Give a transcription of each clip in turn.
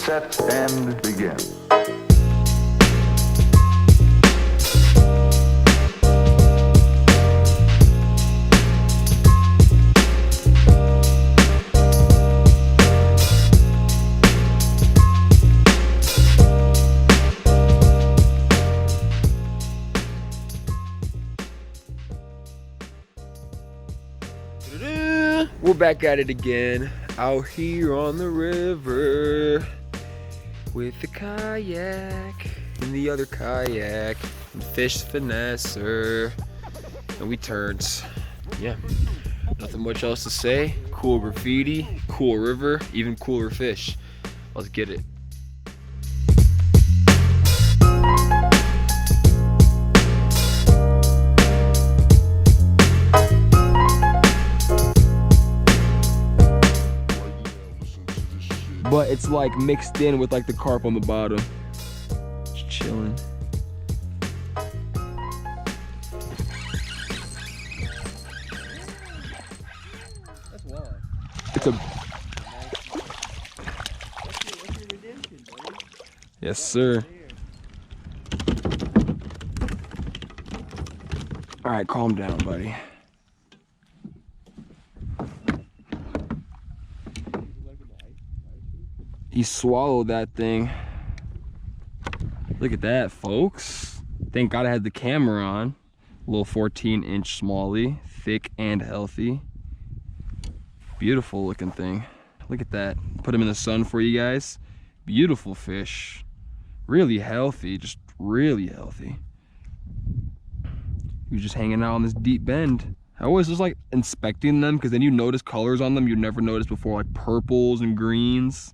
set, and begin. We're back at it again, out here on the river with the kayak and the other kayak and fish finesser, and we turns. Yeah, nothing much else to say. Cool graffiti, cool river, even cooler fish. Let's get it. But it's like mixed in with like the carp on the bottom. Just chilling. That's walleye. It's a. What's your redemption, buddy? Yes, sir. All right, calm down, buddy. He swallowed that thing. Look at that, folks. Thank God I had the camera on. Little 14-inch smallie, thick and healthy. Beautiful looking thing. Look at that. Put him in the sun for you guys. Beautiful fish. Really healthy, just really healthy. He was just hanging out on this deep bend. I always just like inspecting them because then you notice colors on them you'd never noticed before, like purples and greens.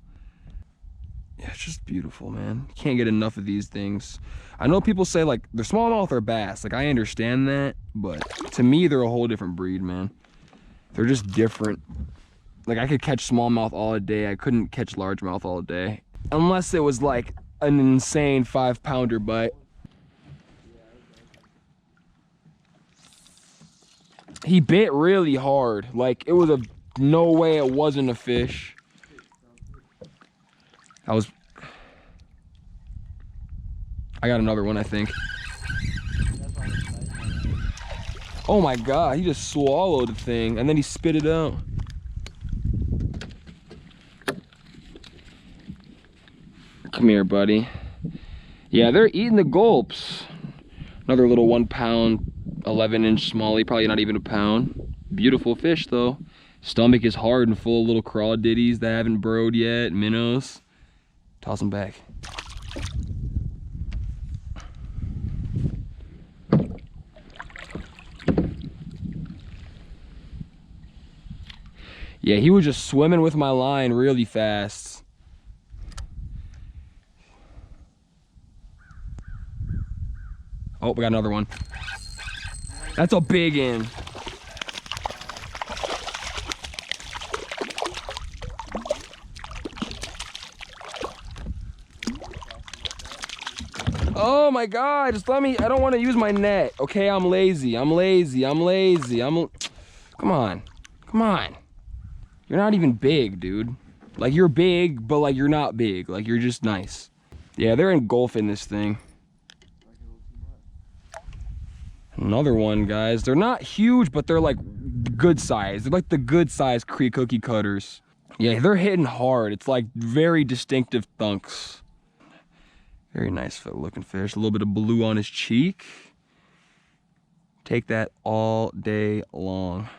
Yeah, it's just beautiful, man. You can't get enough of these things. I know people say like they're smallmouth or bass. Like I understand that, but to me they're a whole different breed, man. They're just different. Like I could catch smallmouth all day. I couldn't catch largemouth all day. Unless it was like an insane 5-pounder bite. He bit really hard. Like it was no way it wasn't a fish. I got another one, I think. Oh my God, he just swallowed the thing and then he spit it out. Come here, buddy. Yeah, they're eating the gulps. Another little 1 pound, 11-inch smallie, probably not even a pound. Beautiful fish though. Stomach is hard and full of little crawdaddies that haven't burrowed yet, minnows. Toss them back. Yeah, he was just swimming with my line really fast. Oh, we got another one. That's a big one. Oh my God, just let me, I don't want to use my net. Okay, I'm lazy. Come on. You're not even big, dude. Like you're big, but like you're not big. Like you're just nice. Yeah, they're engulfing this thing. Another one, guys. They're not huge, but they're like good size. They're like the good size Creek cookie cutters. Yeah, they're hitting hard. It's like very distinctive thunks. Very nice looking fish. A little bit of blue on his cheek. Take that all day long.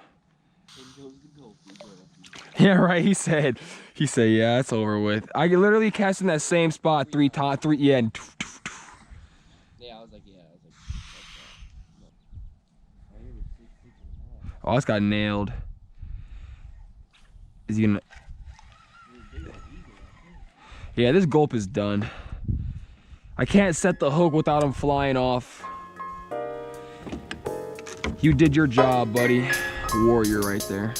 Yeah, right. He said, yeah, it's over with. I literally cast in that same spot 3 times. Yeah. And Yeah, I was like, oh, this got nailed. Is he gonna? Yeah, this gulp is done. I can't set the hook without him flying off. You did your job, buddy. Warrior right there.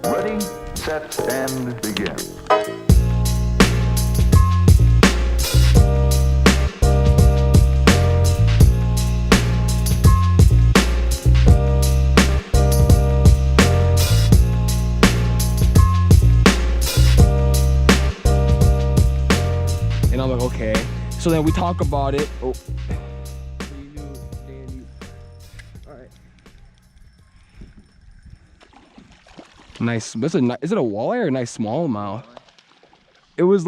Ready, set, and begin. So then we talk about it. Oh. So you knew, Dan, you... Alright. Nice. Is it a walleye or a nice smallmouth? It was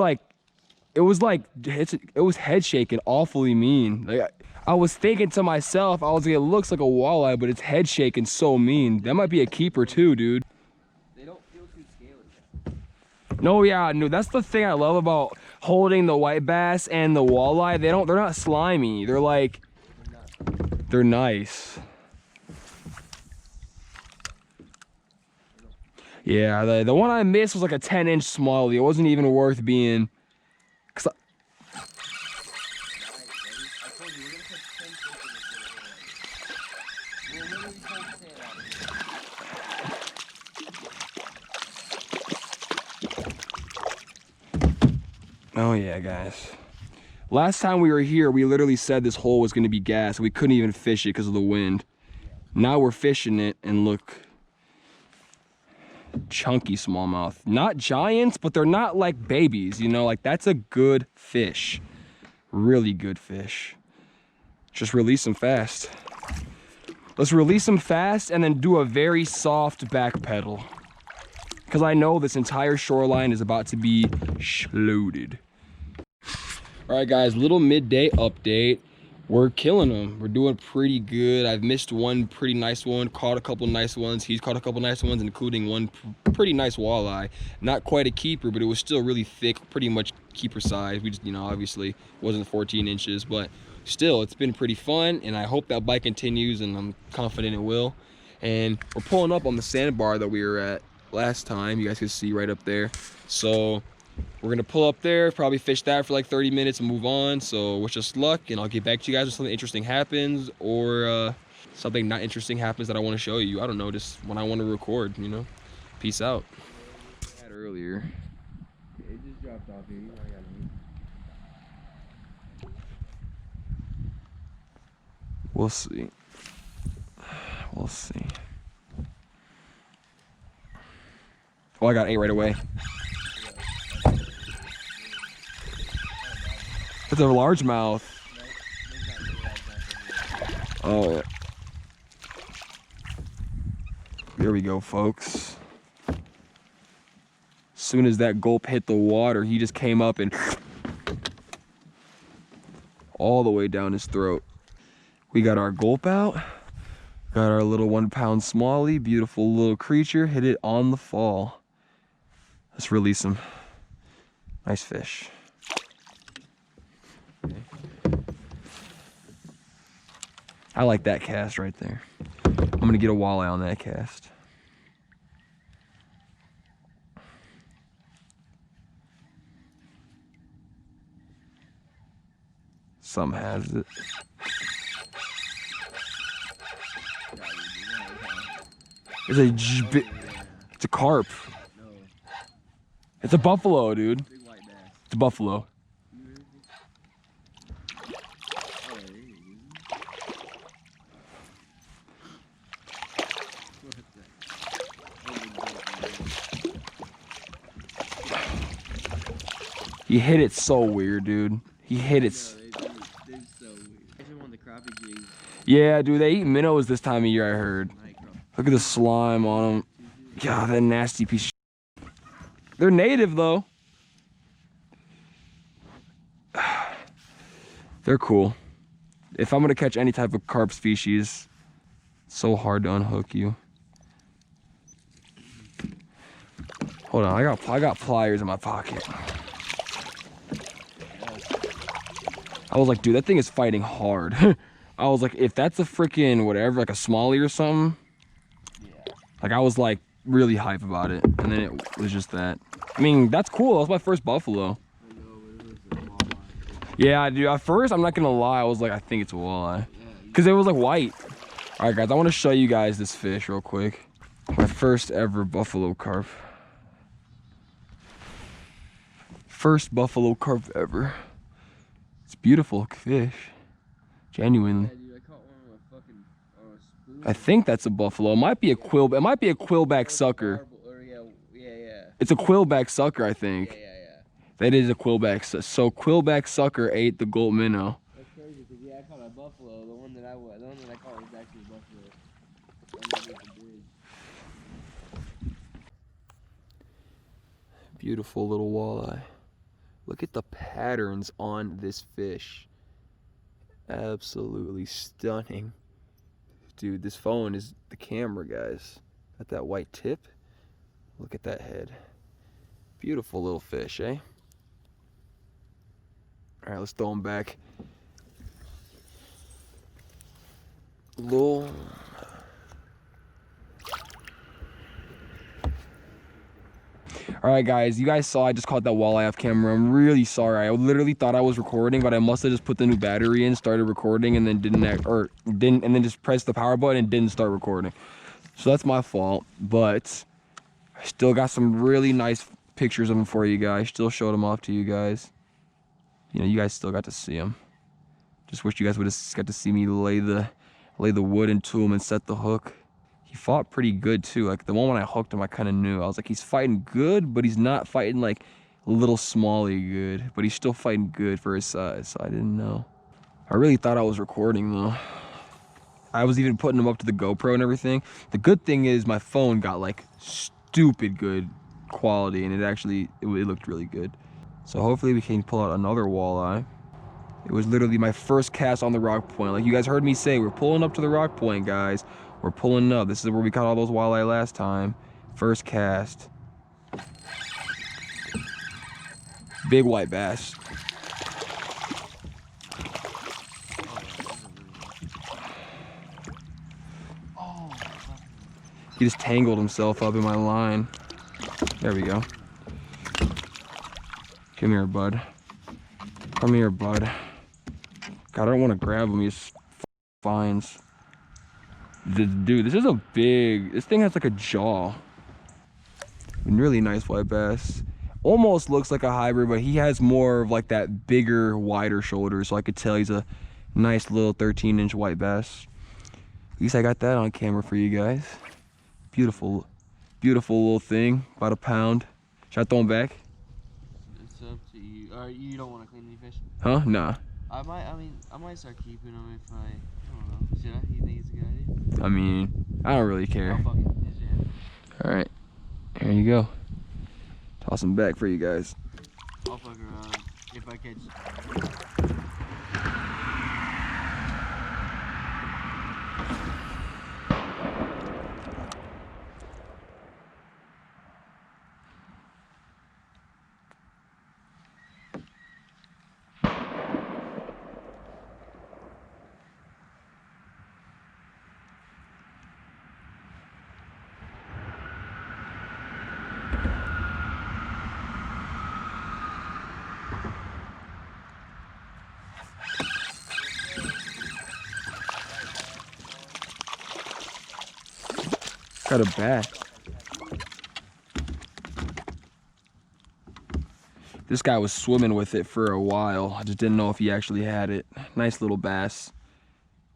head shaking awfully mean. Like, I was thinking to myself, I was like, it looks like a walleye, but it's head shaking so mean. That might be a keeper too, dude. They don't feel too scaly. No, yeah, no, that's the thing I love about holding the white bass and the walleye. They're not slimy. They're like, they're nice. Yeah, the one I missed was like a 10-inch smallie. It wasn't even worth being. Cause oh yeah, guys. Last time we were here, we literally said this hole was gonna be gas. We couldn't even fish it because of the wind. Now we're fishing it and look. Chunky smallmouth. Not giants, but they're not like babies, you know? Like, that's a good fish. Really good fish. Just release them fast. Let's release them fast and then do a very soft back pedal. Because I know this entire shoreline is about to be loaded. All right, guys, little midday update. We're killing them. We're doing pretty good. I've missed one pretty nice one, caught a couple nice ones. He's caught a couple nice ones, including one pretty nice walleye. Not quite a keeper, but it was still really thick, pretty much keeper size. We just, you know, obviously wasn't 14 inches, but still, it's been pretty fun, and I hope that bite continues, and I'm confident it will. And we're pulling up on the sandbar that we were at last time. You guys can see right up there. So we're gonna pull up there, probably fish that for like 30 minutes and move on. So wish us luck, and I'll get back to you guys when something interesting happens, or something not interesting happens that I want to show you. I don't know, just when I want to record, you know. Peace out. Earlier. It just dropped off here. You know I gotta leave. We'll see. We'll see. Oh, I got 8 right away. It's a largemouth. Oh, yeah. There we go, folks. As soon as that gulp hit the water, he just came up and all the way down his throat. We got our gulp out. Got our little 1-pound smallie, beautiful little creature. Hit it on the fall. Let's release him. Nice fish. I like that cast right there. I'm gonna get a walleye on that cast. Some has it. It's a carp. It's a buffalo, dude. It's a buffalo. He hit it so weird, dude. He hit it. They're so weird. I just want the crappie jigs. Yeah, dude, they eat minnows this time of year, I heard. Look at the slime on them. God, that nasty piece of shit. They're native, though. They're cool. If I'm gonna catch any type of carp species, it's so hard to unhook you. Hold on, I got pliers in my pocket. I was like, dude, that thing is fighting hard. I was like, if that's a freaking whatever, like a smallie or something. Yeah. Like, I was like really hype about it, and then it was just that. I mean, that's cool. That was my first buffalo. Yeah, dude. At first, I'm not gonna lie, I was like, I think it's a walleye, because it was like white. All right, guys, I want to show you guys this fish real quick. My first ever buffalo carp. First buffalo carp ever. It's beautiful fish, genuinely. Yeah, dude, I caught one with a fucking spoon. I think that's a buffalo. It might be a quill. It might be a quillback sucker. Yeah. It's a quillback sucker, I think. Yeah. That is a quillback. So quillback sucker ate the gulp minnow. That's crazy because yeah, I caught a buffalo. The one that I caught was actually a buffalo. Underneath the bridge. Beautiful little walleye. Look at the patterns on this fish. Absolutely stunning. Dude, this phone is the camera, guys. Got that white tip. Look at that head. Beautiful little fish, eh? All right, let's throw him back. Little. All right, guys, you guys saw I just caught that walleye off camera. I'm really sorry. I literally thought I was recording, but I must have just put the new battery in, started recording, and then and then just pressed the power button and didn't start recording. So that's my fault, but I still got some really nice pictures of them for you guys. Still showed them off to you guys. You know, you guys still got to see them. Just wish you guys would have got to see me lay the wood into him and set the hook. He fought pretty good too. Like the one when I hooked him, I kind of knew. I was like, he's fighting good, but he's not fighting like little smally good. But he's still fighting good for his size, so I didn't know. I really thought I was recording though. I was even putting him up to the GoPro and everything. The good thing is my phone got like stupid good quality, and it looked really good. So hopefully we can pull out another walleye. It was literally my first cast on the rock point. Like you guys heard me say, we're pulling up to the rock point, guys. We're pulling up. This is where we caught all those walleye last time. First cast. Big white bass. He just tangled himself up in my line. There we go. Come here, bud. Come here, bud. God, I don't want to grab him. He just finds. Dude, this is a big. This thing has like a jaw. Really nice white bass. Almost looks like a hybrid, but he has more of like that bigger, wider shoulder. So I could tell he's a nice little 13-inch white bass. At least I got that on camera for you guys. Beautiful, beautiful little thing. About a pound. Should I throw him back? It's up to you. Or you don't want to clean any fish? Huh? Nah. I might start keeping them if I don't know. Should I? You think it's a good idea? I mean, I don't really care. Oh, fuck it. Just, yeah. All right, here you go. Toss them back for you guys. I'll fuck around if I catch. Got a bat. This guy was swimming with it for a while. I just didn't know if he actually had it. Nice little bass.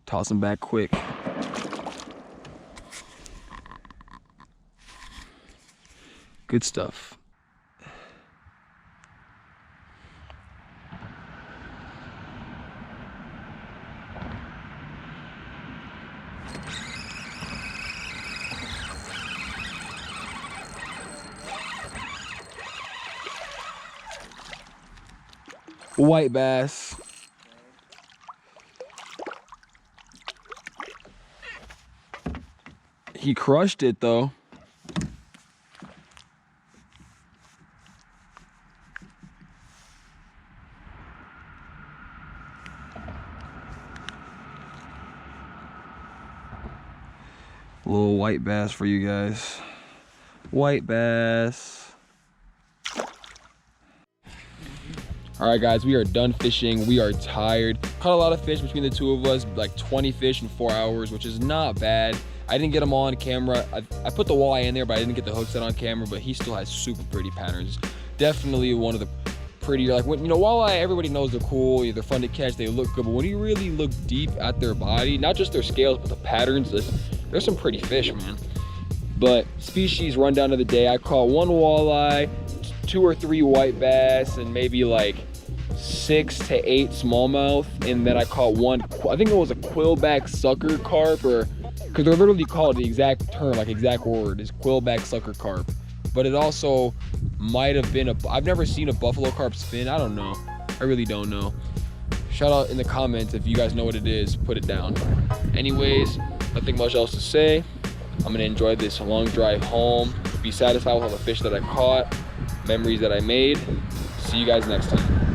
Toss him back quick. Good stuff. White bass. He crushed it though. Little white bass for you guys. White bass. All right, guys, we are done fishing. We are tired. Caught a lot of fish between the two of us, like 20 fish in 4 hours, which is not bad. I didn't get them all on camera. I put the walleye in there, but I didn't get the hook set on camera, but he still has super pretty patterns. Definitely one of the prettier, like when, you know, walleye, everybody knows they're cool, they're fun to catch, they look good, but when you really look deep at their body, not just their scales, but the patterns, there's some pretty fish, man. But species rundown of the day, I caught one walleye, 2 or 3 white bass and maybe like 6 to 8 smallmouth, and then I caught one, I think it was a quillback sucker carp, or because they're literally called the exact term, like exact word is quillback sucker carp. But it also might have been I've never seen a buffalo carp fin. I don't know. I really don't know. Shout out in the comments if you guys know what it is, put it down. Anyways, nothing much else to say. I'm gonna enjoy this long drive home, be satisfied with all the fish that I caught, memories that I made. See you guys next time.